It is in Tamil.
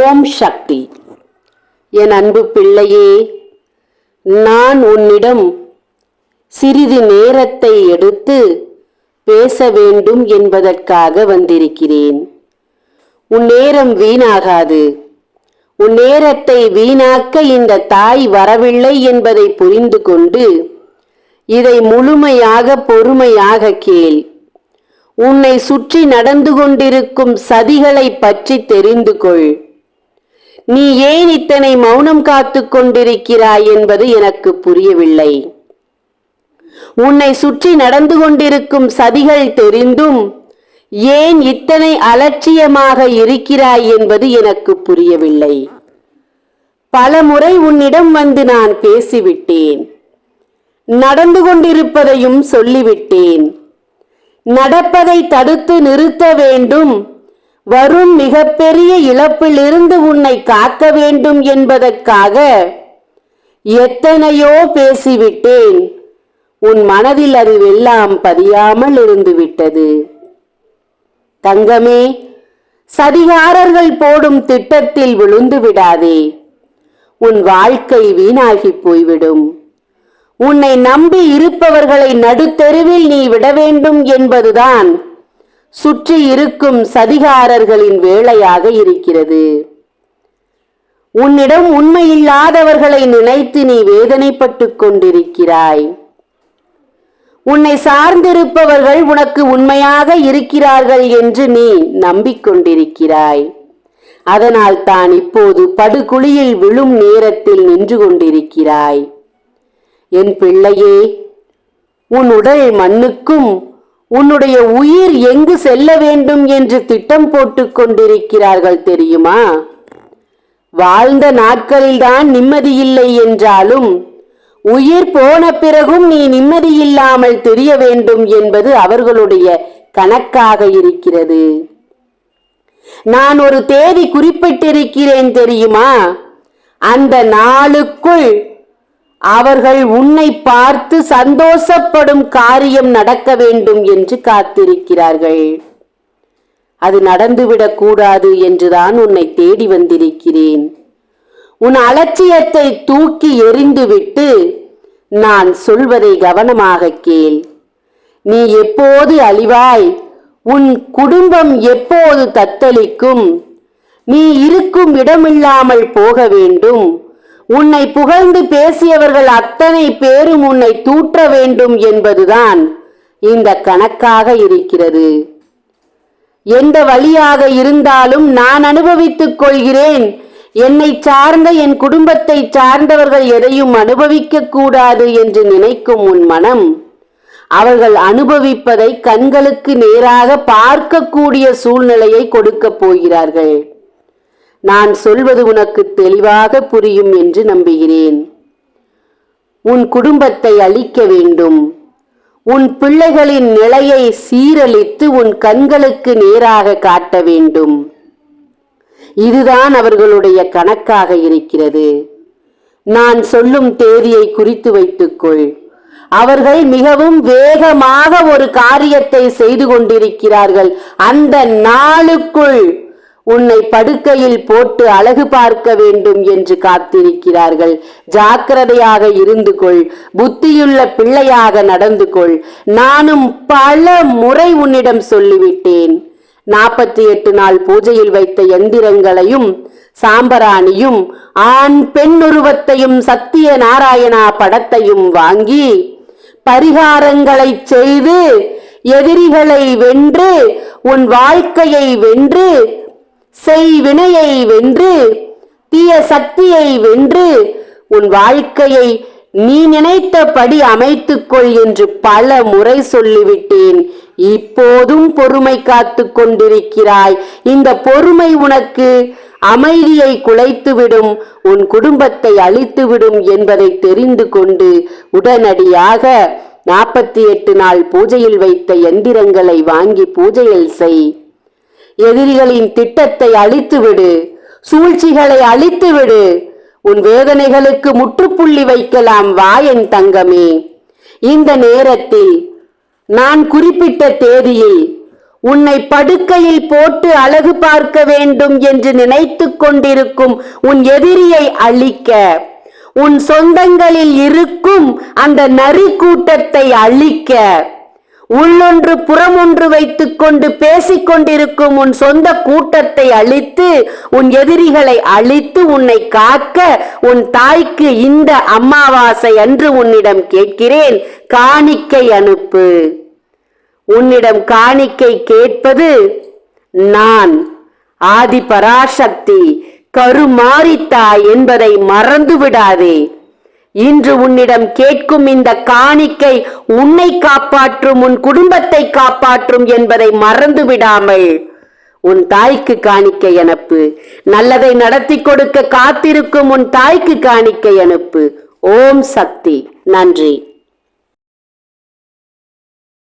ஓம் சக்தி. என் அன்பு பிள்ளையே, நான் உன்னிடம் சிறிது நேரத்தை எடுத்து பேச வேண்டும் என்பதற்காக வந்திருக்கிறேன். உன் நேரம் வீணாகாது. உன் நேரத்தை வீணாக்க இந்த தாய் வரவில்லை என்பதை புரிந்து கொண்டு இதை முழுமையாக பொறுமையாக கேள். உன்னை சுற்றி நடந்து கொண்டிருக்கும் சதிகளை பற்றி தெரிந்து கொள். நீ ஏன் இத்தனை மௌனம் காத்து கொண்டிருக்கிறாய் என்பது எனக்கு புரியவில்லை. உன்னை சுற்றி நடந்து கொண்டிருக்கும் சதிகள் தெரிந்தும் ஏன் இத்தனை அலட்சியமாக இருக்கிறாய் என்பது எனக்கு புரியவில்லை. பலமுறை உன்னிடம் வந்து நான் பேசிவிட்டேன். நடந்து கொண்டிருப்பதையும் சொல்லிவிட்டேன். நடப்பதை தடுத்து நிறுத்த வேண்டும், வரும் மிகப்பெரிய இழப்பிலிருந்து உன்னை காக்க வேண்டும் என்பதற்காக எத்தனையோ பேசிவிட்டேன். உன் மனதில் அதுவெல்லாம் பதியாமல் இருந்து விட்டது. தங்கமே, சதிகாரர்கள் போடும் திட்டத்தில் விழுந்து விடாதே. உன் வாழ்க்கை வீணாகி போய்விடும். உன்னை நம்பி இருப்பவர்களை நடுத்தெருவில் நீ விட வேண்டும் என்பதுதான் சுற்றி இருக்கும் சதிகாரர்களின் வேலையாக இருக்கிறது. உன்னிடம் உண்மையில்லாதவர்களை நினைத்து நீ வேதனைப்பட்டு கொண்டிருக்கிறாய். உன்னை சார்ந்திருப்பவர்கள் உனக்கு உண்மையாக இருக்கிறார்கள் என்று நீ நம்பிக்கொண்டிருக்கிறாய். அதனால் தான் இப்போது படுகுழியில் விழும் நேரத்தில் நின்று கொண்டிருக்கிறாய். என் பிள்ளையே, உன் உடல் மண்ணுக்கும் உன்னுடைய உயிர் எங்கு செல்ல வேண்டும் என்று திட்டம் போட்டுக் கொண்டிருக்கிறார்கள் தெரியுமா? வாழ்ந்த நாட்களில்தான் நிம்மதியில்லை என்றாலும் உயிர் போன பிறகும் நீ நிம்மதியில்லாமல் தெரிய வேண்டும் என்பது அவர்களுடைய கணக்காக இருக்கிறது. நான் ஒரு தேதி குறிப்பிட்டிருக்கிறேன் தெரியுமா? அந்த நாளுக்குள் அவர்கள் உன்னை பார்த்து சந்தோஷப்படும் காரியம் நடக்க வேண்டும் என்று காத்திருக்கிறார்கள். அது நடந்துவிடக் கூடாது என்றுதான் உன்னை தேடி வந்திருக்கிறேன். உன் அலட்சியத்தை தூக்கி எறிந்துவிட்டு நான் சொல்வதை கவனமாக கேள். நீ எப்போது அழிவாய்? உன் குடும்பம் எப்போது தத்தளிக்கும்? நீ இருக்கும் இடமில்லாமல் போக வேண்டும். உன்னை புகழ்ந்து பேசியவர்கள் அத்தனை பேரும் உன்னை தூற்ற வேண்டும் என்பதுதான் இந்த கணக்காக இருக்கிறது. எந்த வழியாக இருந்தாலும் நான் அனுபவித்துக் கொள்கிறேன். என்னை சார்ந்த என் குடும்பத்தை சார்ந்தவர்கள் எதையும் அனுபவிக்க கூடாது என்று நினைக்கும் உன் மனம் அவர்கள் அனுபவிப்பதை கண்களுக்கு நேராக பார்க்கக்கூடிய சூழ்நிலையை கொடுக்க போகிறார்கள். நான் சொல்வது உனக்கு தெளிவாக புரியும் என்று நம்புகிறேன். உன் குடும்பத்தை அழிக்க வேண்டும். உன் பிள்ளைகளின் நிலையை சீரழித்து உன் கண்களுக்கு நேராக காட்ட வேண்டும். இதுதான் அவர்களுடைய கணக்காக இருக்கிறது. நான் சொல்லும் தேதியை குறித்து வைத்துக்கொள். அவர்கள் மிகவும் வேகமாக ஒரு காரியத்தை செய்து கொண்டிருக்கிறார்கள். அந்த நாளுக்குள் உன்னை படுக்கையில் போட்டு அழகு பார்க்க வேண்டும் என்று காத்திருக்கிறார்கள். ஜாக்கிரதையாக இருந்து கொள். புத்தியுள்ள பிள்ளையாக நடந்து கொள். நானும் பல முறை உன்னிடம் சொல்லிவிட்டேன். 48 நாள் பூஜையில் வைத்த எந்திரங்களையும் சாம்பராணியும் ஆண் பெண் உருவத்தையும் சத்திய நாராயணா படத்தையும் வாங்கி பரிகாரங்களை செய்து எதிரிகளை வென்று உன் வாழ்க்கையை வென்று செய்வினையை வென்று தீய சக்தியை வென்று உன் வாழ்க்கையை நீ நினைத்தபடி அமைத்துக்கொள் என்று பல முறை சொல்லிவிட்டேன். இப்போதும் பொறுமை காத்து கொண்டிருக்கிறாய். இந்த பொறுமை உனக்கு அமைதியை குலைத்துவிடும், உன் குடும்பத்தை அழித்துவிடும் என்பதை தெரிந்து கொண்டு உடனடியாக 48 நாள் பூஜையில் வைத்த எந்திரங்களை வாங்கி பூஜையில் செய். எதிரிகளின் திட்டத்தை அழித்துவிடு. சூழ்ச்சிகளை அழித்துவிடு. உன் வேதனைகளுக்கு முற்றுப்புள்ளி வைக்கலாம். வா என் தங்கமே. இந்த நேரத்தில் நான் குறிப்பிட்ட தேதியில் உன்னை படுக்கையில் போட்டு அழகு பார்க்க வேண்டும் என்று நினைத்துக் கொண்டிருக்கும் உன் எதிரியை அழிக்க, உன் சொந்தங்களில் இருக்கும் அந்த நரி கூட்டத்தை அழிக்க, உள்ளொன்று புறமொன்று வைத்துக் கொண்டு பேசிக் கொண்டிருக்கும் உன் சொந்த கூட்டத்தை அழித்து, உன் எதிரிகளை அழித்து உன்னை காக்க உன் தாய்க்கு இந்த அமாவாசை அன்று உன்னிடம் கேட்கிறேன், காணிக்கை அனுப்பு. உன்னிடம் காணிக்கை கேட்பது நான், ஆதி பராசக்தி, கருமாரித்தாய் என்பதை மறந்து விடாதே. இன்று உன்னிடம் கேட்கும் இந்த காணிக்கை உன்னை காப்பாற்றும், உன் குடும்பத்தை காப்பாற்றும் என்பதை மறந்து விடாமல் உன் தாய்க்கு காணிக்கை அனுப்பு. நல்லதை நடத்தி கொடுக்க காத்திருக்கும் உன் தாய்க்கு காணிக்கை அனுப்பு. ஓம் சக்தி. நன்றி.